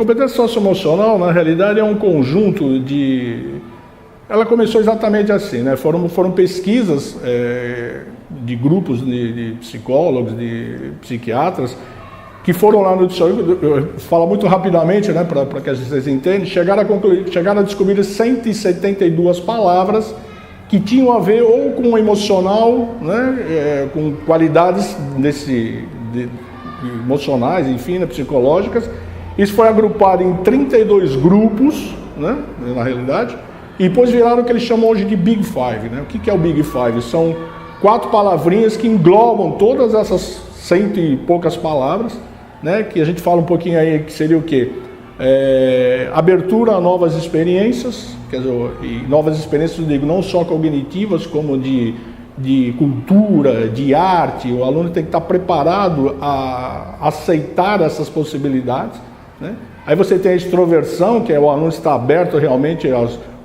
competência socioemocional, na realidade, é um conjunto de... Ela começou exatamente assim, né? Foram pesquisas de grupos de psicólogos, de psiquiatras, que foram lá no dicionário, eu falo muito rapidamente, né, para que vocês entendam, chegaram a descobrir 172 palavras que tinham a ver ou com o emocional, né, com qualidades emocionais, enfim, né, psicológicas. Isso foi agrupado em 32 grupos, né, na realidade, e depois viraram o que eles chamam hoje de Big Five. Né? O que é o Big Five? São 4 palavrinhas que englobam todas essas 100 e poucas palavras, né, que a gente fala um pouquinho aí, que seria o quê? Abertura a novas experiências, quer dizer, e novas experiências, eu digo, não só cognitivas, como de cultura, de arte. O aluno tem que estar preparado a aceitar essas possibilidades, né? Aí você tem a extroversão, que é o aluno estar aberto realmente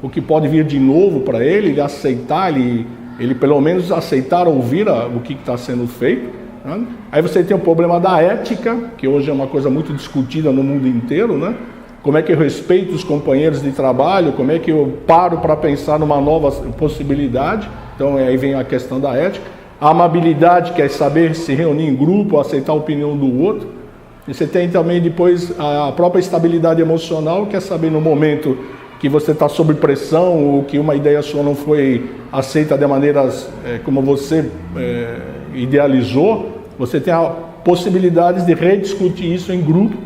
o que pode vir de novo para ele aceitar, ele pelo menos aceitar ouvir o que está sendo feito, né? Aí você tem o problema da ética, que hoje é uma coisa muito discutida no mundo inteiro, né? Como é que eu respeito os companheiros de trabalho, como é que eu paro para pensar numa nova possibilidade. Então aí vem a questão da ética. A amabilidade, que é saber se reunir em grupo, aceitar a opinião do outro. E você tem também depois a própria estabilidade emocional, que é saber no momento que você está sob pressão ou que uma ideia sua não foi aceita de maneiras como você idealizou, você tem a possibilidade de rediscutir isso em grupo.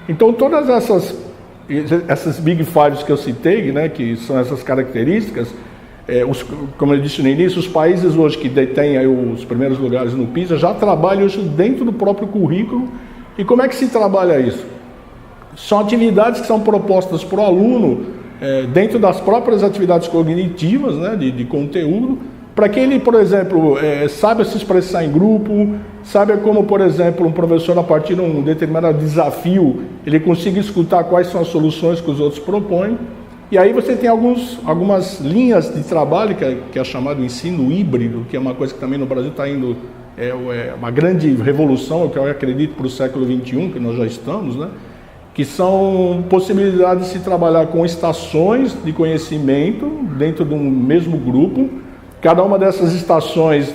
Então todas essas Big Fives que eu citei, né, que são essas características, como eu disse no início, os países hoje que detêm aí os primeiros lugares no PISA já trabalham isso dentro do próprio currículo. E como é que se trabalha isso? São atividades que são propostas para o aluno dentro das próprias atividades cognitivas, né, de conteúdo, para que ele, por exemplo, saiba se expressar em grupo, saiba como, por exemplo, um professor, a partir de um determinado desafio, ele consiga escutar quais são as soluções que os outros propõem. E aí você tem algumas linhas de trabalho, que é chamado ensino híbrido, que é uma coisa que também no Brasil está indo, uma grande revolução, que eu acredito para o século XXI, que nós já estamos, né? Que são possibilidades de se trabalhar com estações de conhecimento dentro de um mesmo grupo. Cada uma dessas estações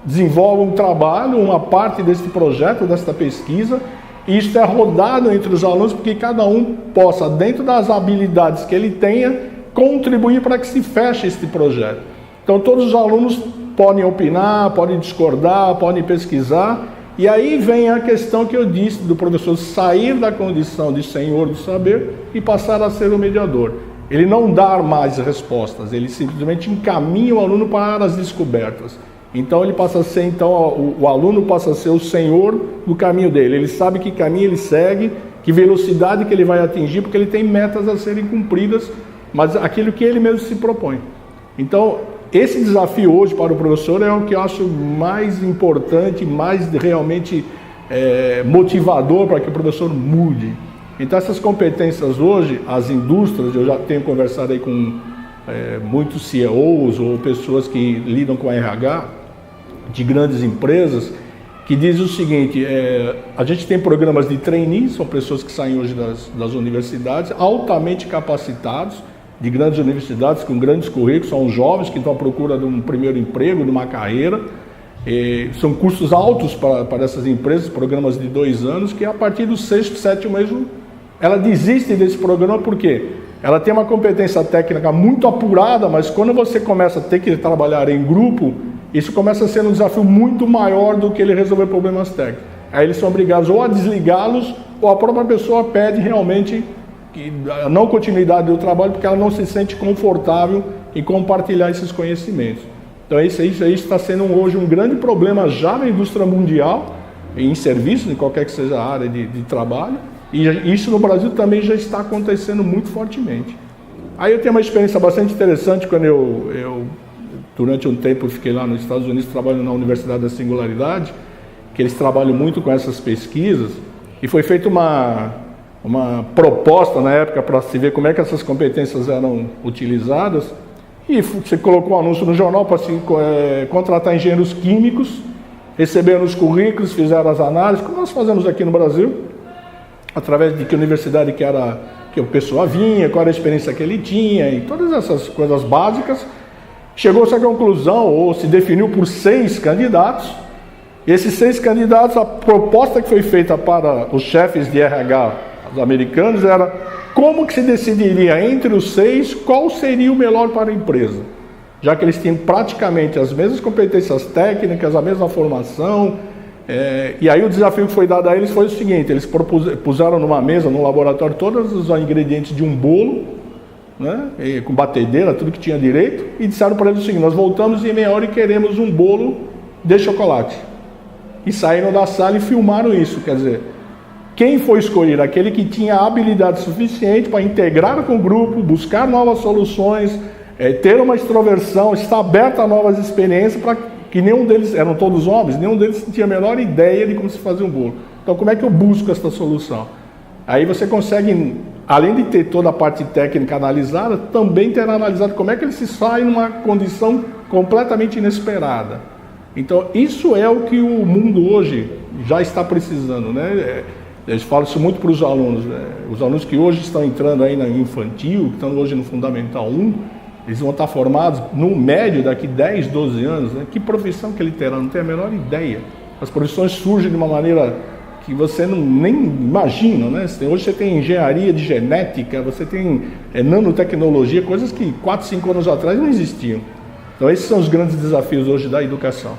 desenvolve um trabalho, uma parte desse projeto, desta pesquisa, e isso é rodado entre os alunos, porque cada um possa, dentro das habilidades que ele tenha, contribuir para que se feche este projeto. Então todos os alunos podem opinar, podem discordar, podem pesquisar, e aí vem a questão que eu disse do professor sair da condição de senhor do saber e passar a ser o mediador. Ele não dá mais respostas, ele simplesmente encaminha o aluno para as descobertas. Então ele passa a ser, o aluno passa a ser o senhor do caminho dele. Ele sabe que caminho ele segue, que velocidade que ele vai atingir, porque ele tem metas a serem cumpridas, mas aquilo que ele mesmo se propõe. Então, esse desafio hoje para o professor é o que eu acho mais importante, mais realmente motivador para que o professor mude. Então essas competências hoje, as indústrias, eu já tenho conversado aí com muitos CEOs ou pessoas que lidam com RH de grandes empresas, que dizem o seguinte, a gente tem programas de trainees, são pessoas que saem hoje das universidades, altamente capacitados, de grandes universidades, com grandes currículos, são jovens que estão à procura de um primeiro emprego, de uma carreira. São custos altos para essas empresas, programas de 2 anos, que a partir do 6º, 7º mês, ela desiste desse programa, por quê? Ela tem uma competência técnica muito apurada, mas quando você começa a ter que trabalhar em grupo, isso começa a ser um desafio muito maior do que ele resolver problemas técnicos. Aí eles são obrigados ou a desligá-los, ou a própria pessoa pede realmente a não continuidade do trabalho, porque ela não se sente confortável em compartilhar esses conhecimentos. Então isso aí está sendo hoje um grande problema já na indústria mundial, em serviços, em qualquer que seja a área de trabalho, e isso no Brasil também já está acontecendo muito fortemente. Aí eu tenho uma experiência bastante interessante, quando eu durante um tempo fiquei lá nos Estados Unidos trabalhando na Universidade da Singularidade, que eles trabalham muito com essas pesquisas, e foi feita uma proposta na época para se ver como é que essas competências eram utilizadas, e você colocou um anúncio no jornal para se contratar engenheiros químicos, receberam os currículos, fizeram as análises, como nós fazemos aqui no Brasil, através de que universidade que a pessoa vinha, qual era a experiência que ele tinha e todas essas coisas básicas. Chegou-se à conclusão, ou se definiu por 6 candidatos. E esses 6 candidatos, a proposta que foi feita para os chefes de RH os americanos era como que se decidiria entre os 6 qual seria o melhor para a empresa, já que eles tinham praticamente as mesmas competências técnicas, a mesma formação. E aí o desafio que foi dado a eles foi o seguinte: eles puseram numa mesa, num laboratório, todos os ingredientes de um bolo, né, com batedeira, tudo que tinha direito, e disseram para eles o seguinte: nós voltamos em meia hora e queremos um bolo de chocolate. E saíram da sala e filmaram isso. Quer dizer, quem foi escolher? Aquele que tinha habilidade suficiente para integrar com o grupo, buscar novas soluções, ter uma extroversão, estar aberto a novas experiências, para que nenhum deles, eram todos homens, nenhum deles tinha a menor ideia de como se fazia um bolo. Então, como é que eu busco essa solução? Aí você consegue, além de ter toda a parte técnica analisada, também ter analisado como é que ele se sai numa condição completamente inesperada. Então, isso é o que o mundo hoje já está precisando, né? Eu falo isso muito para os alunos, né? Os alunos que hoje estão entrando aí no infantil, que estão hoje no Fundamental 1, eles vão estar formados no médio daqui 10, 12 anos, né? Que profissão que ele terá? Não tem a menor ideia. As profissões surgem de uma maneira que você nem imagina, né? Hoje você tem engenharia de genética, você tem nanotecnologia, coisas que 4, 5 anos atrás não existiam. Então esses são os grandes desafios hoje da educação.